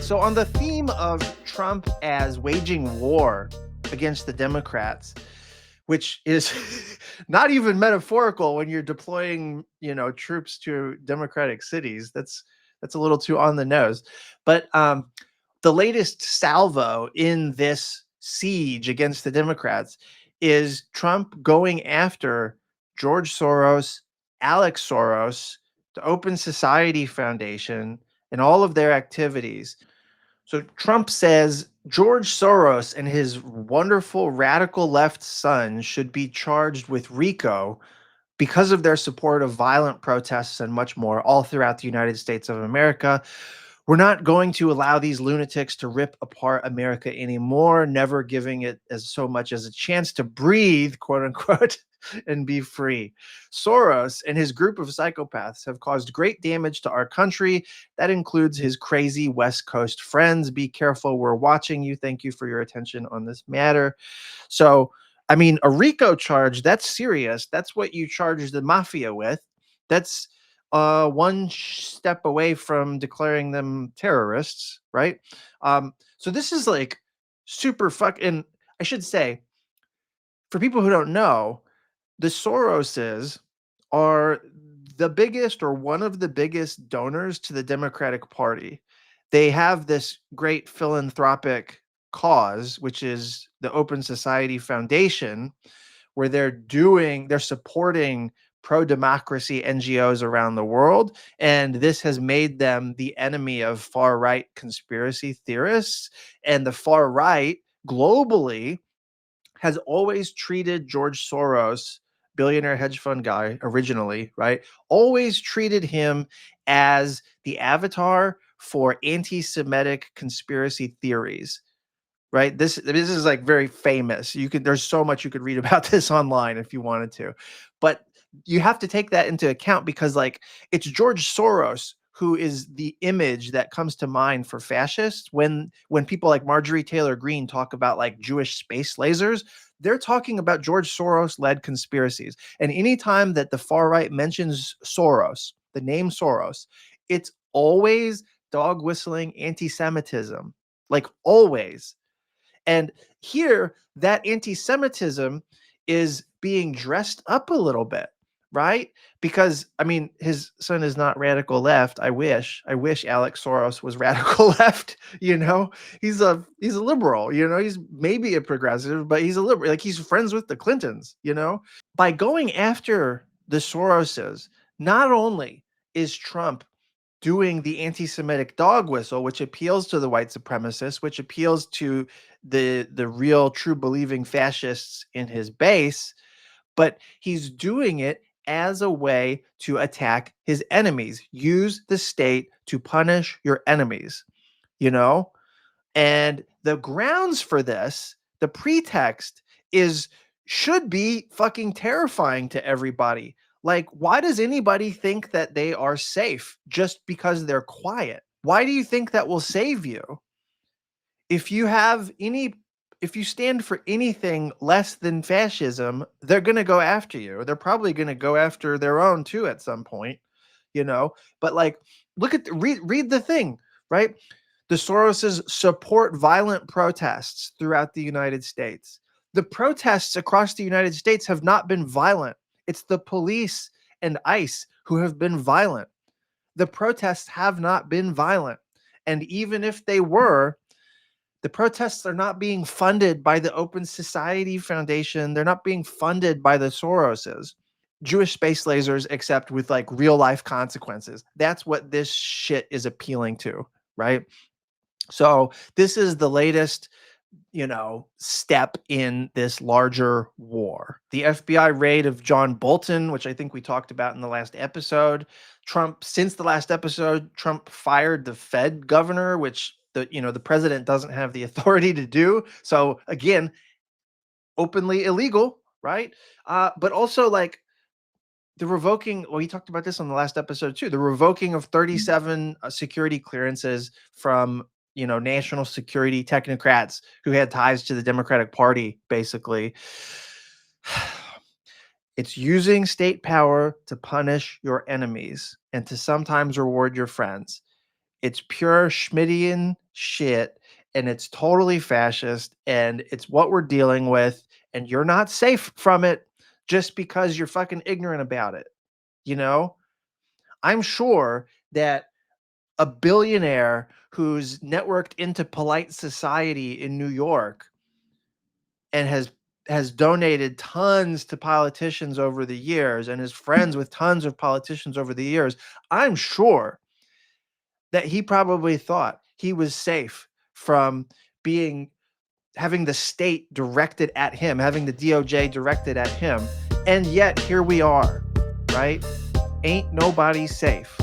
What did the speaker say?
So, on the theme of Trump as waging war against the Democrats, which is not even metaphorical when you're deploying, troops to Democratic cities. That's a little too on the nose. But the latest salvo in this siege against the Democrats is Trump going after George Soros, Alex Soros, the Open Society Foundation, and all of their activities. So Trump says George Soros and his wonderful radical left son should be charged with RICO because of their support of violent protests and much more all throughout the United States of America. We're not going to allow these lunatics to rip apart America anymore, never giving it as so much as a chance to breathe, quote unquote, and be free. Soros and his group of psychopaths have caused great damage to our country. That includes his crazy West Coast friends. Be careful. We're watching you. Thank you for your attention on this matter. So, I mean, a RICO charge, that's serious. That's what you charge the mafia with. That's one step away from declaring them terrorists, right? So this is like super and I should say, for people who don't know, the Soroses are the biggest or one of the biggest donors to the Democratic Party. They have this great philanthropic cause, which is the Open Society Foundation, where they're supporting pro-democracy NGOs around the world, and this has made them the enemy of far-right conspiracy theorists. And the far right globally has always treated George Soros, billionaire hedge fund guy originally, right? Always treated him as the avatar for anti-Semitic conspiracy theories, right? This is like very famous. There's so much you could read about this online if you wanted to. But you have to take that into account because like it's George Soros who is the image that comes to mind for fascists when people like Marjorie Taylor Greene talk about like Jewish space lasers. They're talking about George Soros led conspiracies. And anytime that the far right mentions Soros, the name Soros, it's always dog whistling anti-Semitism, like always. And here, that anti Semitism is being dressed up a little bit, right? Because, I mean, his son is not radical left. I wish. I wish Alex Soros was radical left, He's a liberal, He's maybe a progressive, but he's a liberal. Like, he's friends with the Clintons. By going after the Soroses, not only is Trump doing the anti-Semitic dog whistle, which appeals to the white supremacists, which appeals to the real true believing fascists in his base, but he's doing it as a way to attack his enemies. Use the state to punish your enemies, you know? And the grounds for this, the pretext is should be fucking terrifying to everybody. Like, why does anybody think that they are safe just because they're quiet? Why do you think that will save you? If you have any if you stand for anything less than fascism, they're going to go after you. They're probably going to go after their own too at some point, you know? But like look at read the thing, right? The Soroses support violent protests throughout the United States. The protests across the United States have not been violent. It's the police and ICE who have been violent. The protests have not been violent. And even if they were, the protests are not being funded by the Open Society Foundation. They're not being funded by the Soroses. Jewish space lasers, except with like real life consequences. That's what this shit is appealing to, right? So this is the latest, step in this larger war. The FBI raid of John Bolton, which I think we talked about in the last episode. Since the last episode, Trump fired the Fed governor, which the president doesn't have the authority to do. So again, openly illegal, right? But also like the revoking, well, he talked about this on the last episode too, the revoking of 37 security clearances from, national security technocrats who had ties to the Democratic Party, basically. It's using state power to punish your enemies and to sometimes reward your friends. It's pure shit, and it's totally fascist, and it's what we're dealing with, and you're not safe from it just because you're fucking ignorant about it. You know, I'm sure that a billionaire who's networked into polite society in New York and has donated tons to politicians over the years and is friends with tons of politicians over the years, I'm sure that he probably thought he was safe from being having the state directed at him, having the DOJ directed at him. And yet here we are, right? Ain't nobody safe.